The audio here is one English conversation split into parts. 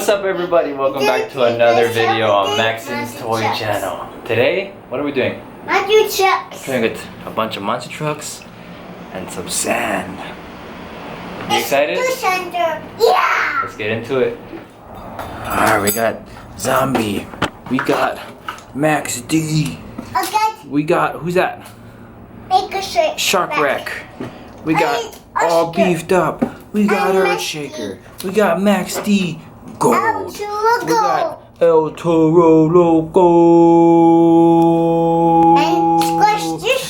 What's up everybody? Welcome back to another video on Maxon's Toy Channel. Today, what are we doing? Monster trucks. We're gonna get a bunch of monster trucks and some sand. You excited? Yeah! Let's get into it. Alright, we got Zombie. We got Max D. Okay. We got, who's that? Make a shake. Shark Wreck. We got all beefed up. We got Earthshaker. We got Max D. Gold. We got El Toro Loco.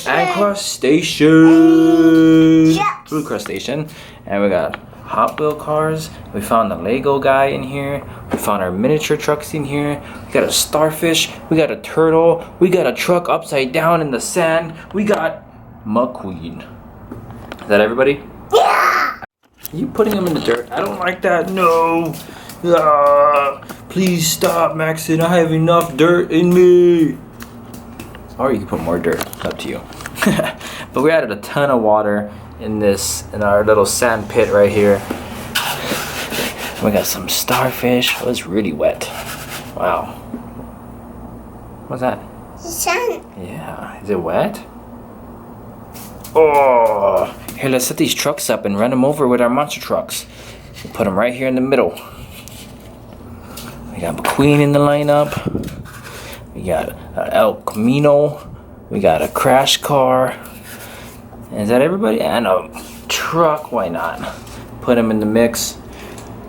And Crustacean. Blue Crustacean. And we got Hot Wheel cars. We found the Lego guy in here. We found our miniature trucks in here. We got a starfish. We got a turtle. We got a truck upside down in the sand. We got McQueen. Is that everybody? Yeah! You putting them in the dirt? I don't like that. No. Please stop, Maxon. I have enough dirt in me. Or you can put more dirt. It's up to you. But we added a ton of water in our little sand pit right here. We got some starfish. Oh, it's really wet. Wow. What's that? Sand. Yeah. Is it wet? Oh. Here, let's set these trucks up and run them over with our monster trucks. We'll put them right here in the middle. We got McQueen in the lineup. We got El Camino. We got a crash car. Is that everybody? And a truck. Why not? Put them in the mix.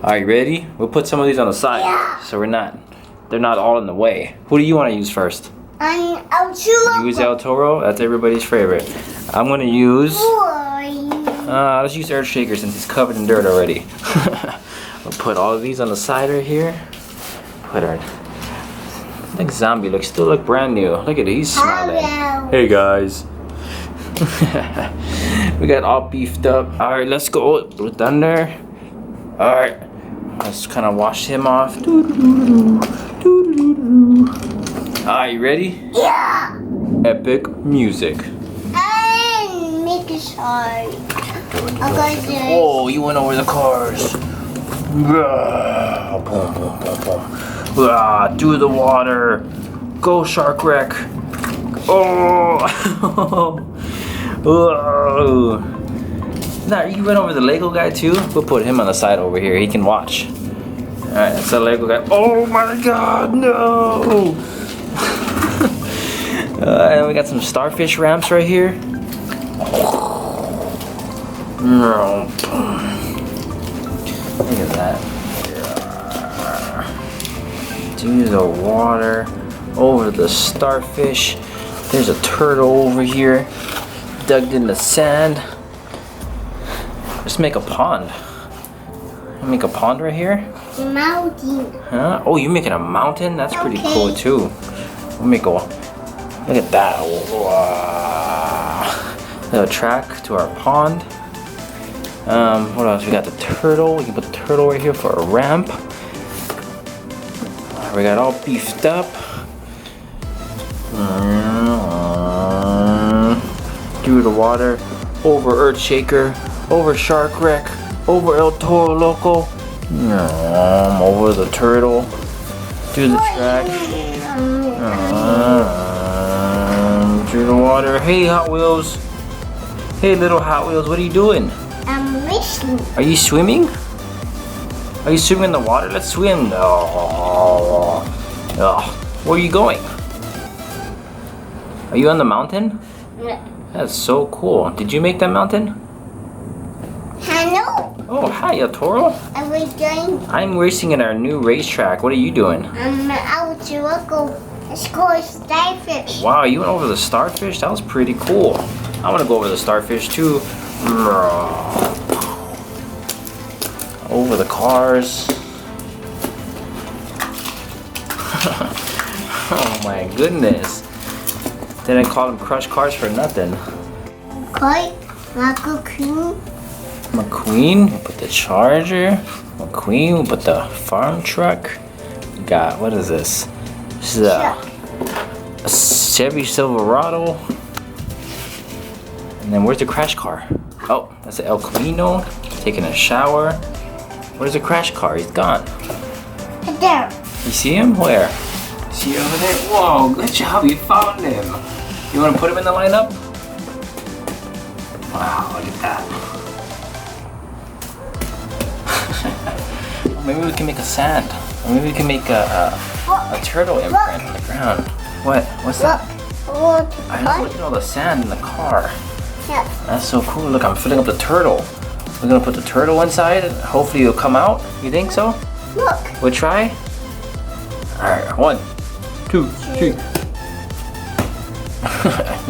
Are you ready? We'll put some of these on the side, Yeah. so they're not all in the way. Who do you want to use first? I'm El Toro. Use El Toro. That's everybody's favorite. I'm gonna use. Let's use Earthshaker since he's covered in dirt already. We'll put all of these on the side right here. Put our. I think Zombie still look brand new. Look at it, he's smiling. Hello. Hey guys. We got all beefed up. All right, let's go with Thunder. All right, let's kind of wash him off. Are you ready? Yeah! Epic music. And make a shot. Okay, Oh, you went over the cars. Boom, boom, boom, boom. Do the water. Go Shark Wreck. Oh. Whoa. Now, you went over the Lego guy too? We'll put him on the side over here. He can watch. Alright, that's the Lego guy. Oh my god, no! And we got some starfish ramps right here. Look at that. Do the water over the starfish. There's a turtle over here, dug in the sand. Let's make a pond. Make a pond right here. the mountain. Huh? Oh, you're making a mountain? That's pretty cool too. We'll make a. Look at that. Wow. Little track to our pond. What else? We got the turtle. We can put the turtle right here for a ramp. We got all beefed up. Through the water, over Earthshaker, over Shark Wreck, over El Toro Loco, over the turtle, through the track, through the water. Hey Hot Wheels. Hey little Hot Wheels, what are you doing? I'm wishing. Are you swimming? Are you swimming in the water? Let's swim. Oh. Where are you going? Are you on the mountain? That's so cool. Did you make that mountain? Hello. Oh, hi, El Toro. Are we going? I'm racing in our new racetrack. What are you doing? I'm out to go. It's called starfish. Wow, you went over the starfish? That was pretty cool. I want to go over the starfish too. Over the cars. Oh my goodness. Didn't call them crush cars for nothing. Okay. McQueen. McQueen, we'll put the Charger. McQueen, we'll put the farm truck. We got, what is this? This is a Chevy Silverado. And then where's the crash car? Oh, that's the El Camino. Taking a shower. Where's the crash car? He's gone. there. You see him? Where? See you over there? Whoa, good job, you found him. You want to put him in the lineup? Wow, look at that. Maybe we can make a sand. Or maybe we can make a turtle imprint on the ground. What? What's that? Look. I know, look at all the sand in the car. Yeah. That's so cool. Look, I'm filling up the turtle. We're gonna put the turtle inside and hopefully it'll come out. You think so? Look. We'll try? Alright, 1, 2, 3.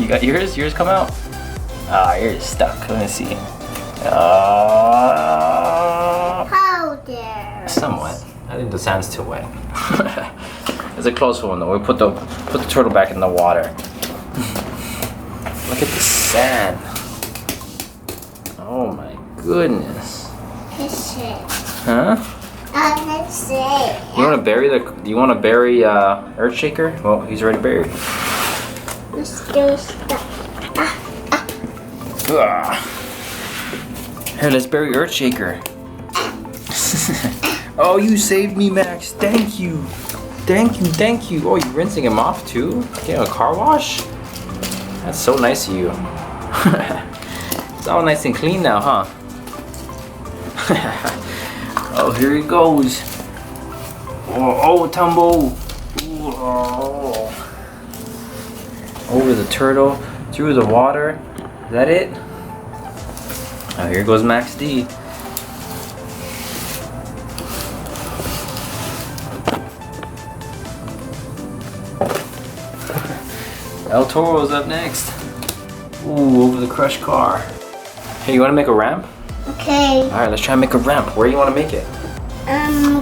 You got yours? Yours come out? Ah, yours is stuck. Let me see. How there? Somewhat. I think the sand's too wet. It's a close one though. We'll put the turtle back in the water. Look at the sand. Oh my goodness. Let's see. Huh? Let's see. You want to bury Earthshaker? Well, he's already buried. Let's do stuff. Here, let's bury Earthshaker. Oh, you saved me, Max. Thank you. Thank you, thank you. Oh, you're rinsing him off too? Getting a car wash? That's so nice of you. It's all nice and clean now, huh? Oh, here he goes. Oh, tumble. Oh. Over the turtle, through the water. Is that it? Oh, here goes Max D. El Toro's up next. Ooh, over the crushed car. Hey, you want to make a ramp? Okay. All right, let's try and make a ramp. Where do you want to make it?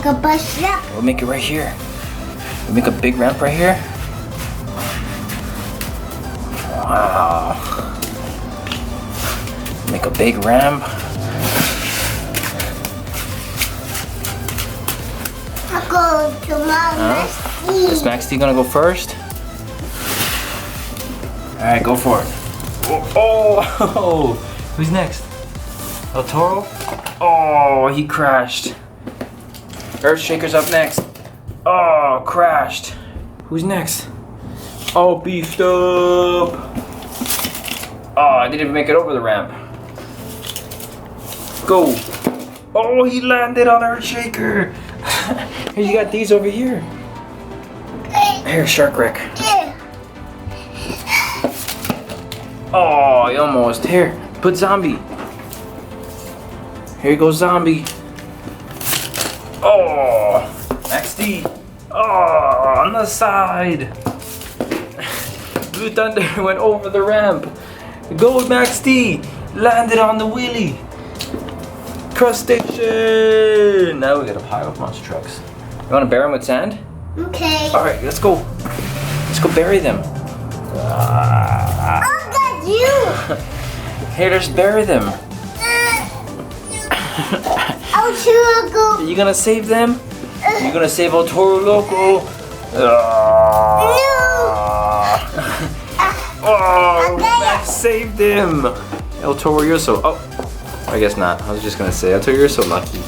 Go bus up. We'll make it right here. We'll make a big ramp right here. Wow. Make a big ramp. I'll go to my Is Max D gonna go first? All right, go for it. Oh, who's next? El Toro? Oh, he crashed. Earthshaker's up next. Oh, crashed. Who's next? Oh, beefed up. Oh, I didn't even make it over the ramp. Go. Oh, he landed on Earthshaker. Here, you got these over here. Here, shark wreck. Oh, you almost. Here, put zombie. Here goes zombie. Oh, Max D. Oh, on the side. Blue Thunder went over the ramp. Go Max D. Landed on the wheelie. Crustacean. Now we got a pile of monster trucks. You want to bury them with sand? Okay. All right, let's go. Let's go bury them. You. Here, let's bury them. I'll go. Are you gonna save them? You gonna save El Toro Loco? Oh, Max saved him. El Toro, you're so. Oh, I guess not. I was just gonna say, El Toro, you're so lucky.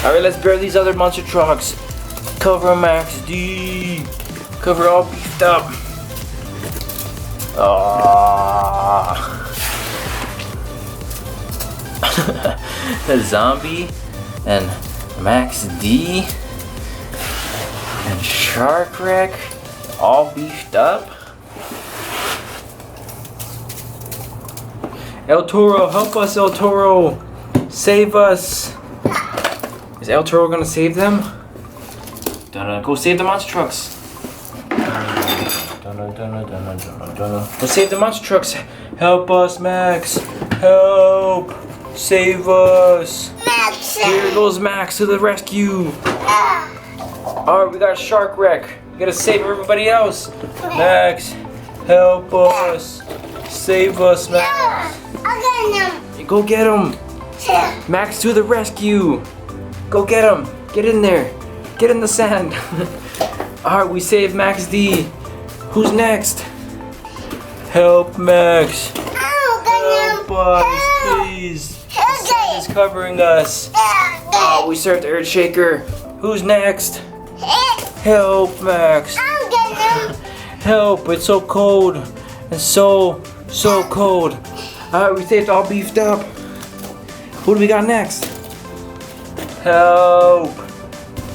All right, let's bury these other monster trucks. Cover Max D. Cover all beefed up. The zombie and Max D and Shark Wreck all beefed up. El Toro, help us, El Toro. Save us. Is El Toro gonna save them? Go save the monster trucks. Go save the monster trucks. Help us, Max. Help. Save us. Max. Here goes Max to the rescue. Alright, we got a shark wreck. We gotta save everybody else. Max, help us. Save us, Max. I'll get him. Go get him. Max to the rescue. Go get him. Get in there. Get in the sand. Alright, we saved Max D. Who's next? Help, Max. Help us, please. The sand is covering us. Oh, we served Earthshaker. Who's next? Help, Max. I'm gonna. Help, it's so cold. It's so cold. Alright, we saved all beefed up. Who do we got next? Help.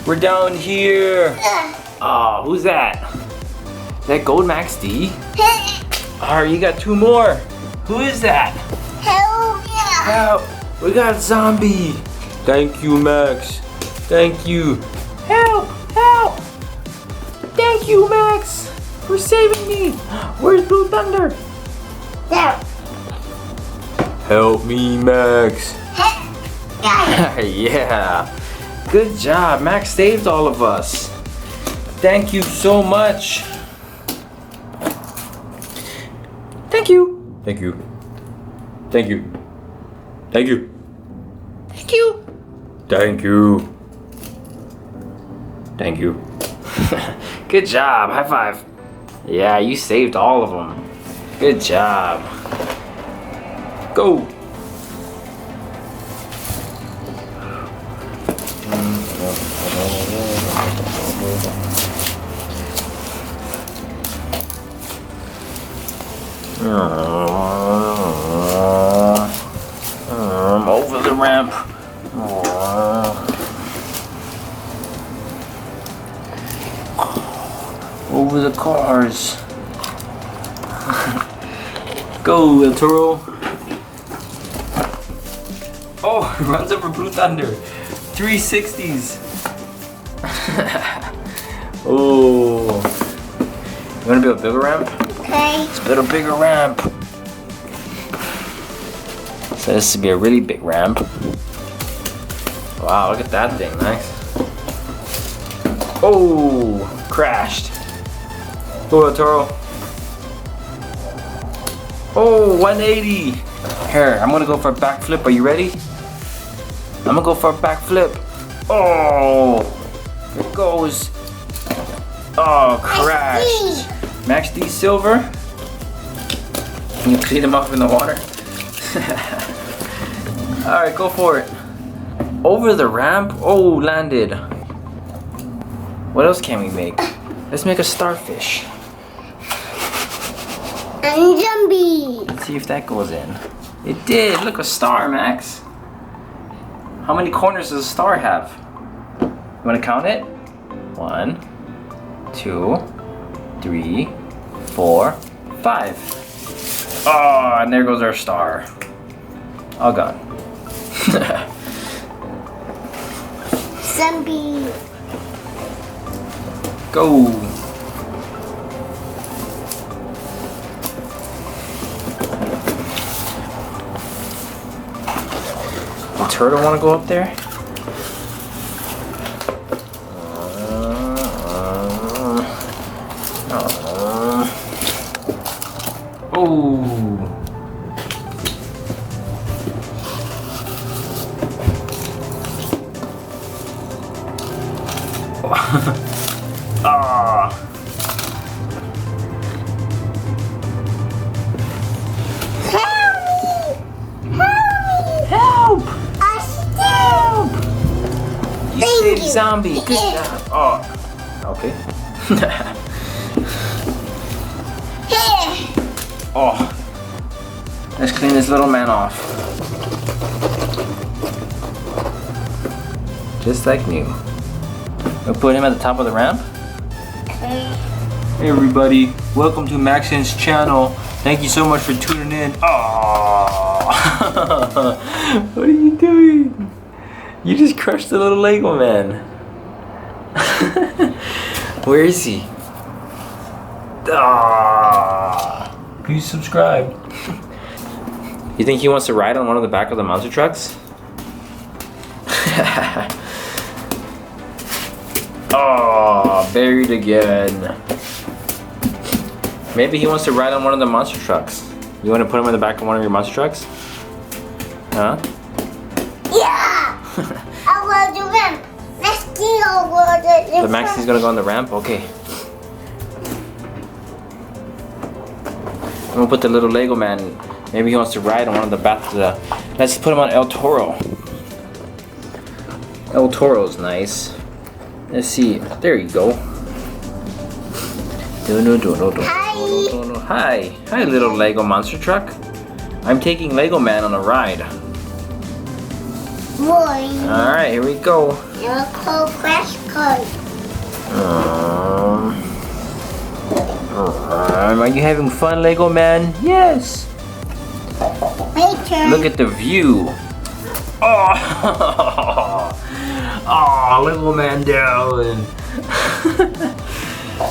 We're down here. Oh, who's that? Is that Gold Max D? Alright, you got 2 more. Who is that? Help me. Help. We got Zombie. Thank you, Max. Thank you. Help. Help. Thank you, Max, for saving me. Where's Blue Thunder? There. Help me, Max. Yeah. Good job. Max saved all of us. Thank you so much. Thank you. Thank you. Thank you. Thank you. Thank you. Thank you. Thank you. Good job. High five. Yeah, you saved all of them. Good job. Go. Over the ramp. Over the cars. Go, El Toro. Oh, it runs over Blue Thunder. 360s. Oh. You want to build a bigger ramp? Okay. Let's build a bigger ramp. So this should be a really big ramp. Wow, look at that thing, nice. Oh, crashed. Oh, El Toro. Oh, 180. Here, I'm gonna go for a backflip. Are you ready? I'm gonna go for a backflip. Oh, it goes. Oh, crashed. Max D Silver. Can you clean him up in the water? Alright, go for it. Over the ramp. Oh, landed. What else can we make? Let's make a starfish. And zombie. Let's see if that goes in. It did. Look, a star, Max. How many corners does a star have? You want to count it? 1, 2, 3, 4, 5. Oh, and there goes our star. All gone. Zombie. Go. The turtle want to go up there? Oh. Ah. Help! I still. You Thank saved you. Zombie. Good job. Oh. Okay. Oh. Let's clean this little man off. Just like new. We'll put him at the top of the ramp. Hey everybody, welcome to Maxon's channel. Thank you so much for tuning in. Oh. What are you doing? You just crushed the little Lego man. Where is he? Ah. Please subscribe. You think he wants to ride on one of the back of the monster trucks? Oh, buried again. Maybe he wants to ride on one of the monster trucks. You want to put him in the back of one of your monster trucks? Huh? Yeah. I want the ramp. Let's go over the. The Maxi's gonna go on the ramp? Okay. I'm gonna put the little Lego man. Maybe he wants to ride on one of the back of the. Let's put him on El Toro. El Toro's nice. Let's see. There you go. Hi. Hi, little Lego monster truck. I'm taking Lego Man on a ride. Boy. Alright, here we go. You're cold fresh cold. Are you having fun, Lego Man? Yes. Later. Look at the view. Oh, oh, Lego Man down.